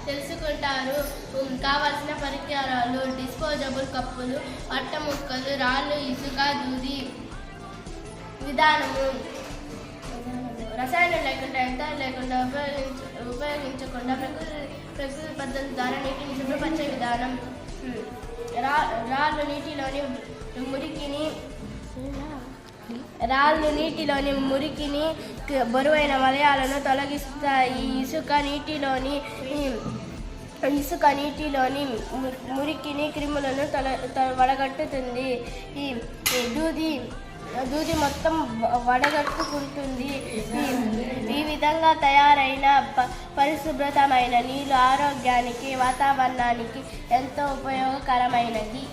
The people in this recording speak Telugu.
తెలుసుకుంటారు. కావలసిన పరికరాలు డిస్పోజబుల్ కప్పులు, అట్ట ముక్కలు, రాళ్ళు, ఇసుక, దూది. విధానము రసాయనం లేకుండా, యంత్రాలు లేకుండా, ఉపయోగించకుండా ప్రకృతి పద్ధతి ద్వారా నీటిని శుభ్రపరిచే విధానం. రాళ్ళు నీటిలోని మురికిని బరువైన వలయాలను తొలగిస్తాయి. ఇసుక నీటిలోని మురికిని క్రిములను వడగట్టుతుంది. దూది మొత్తం వడగట్టుకుంటుంది. ఈ విధంగా తయారైన పరిశుభ్రతమైన నీళ్ళు ఆరోగ్యానికి, వాతావరణానికి ఎంతో ఉపయోగకరమైనది.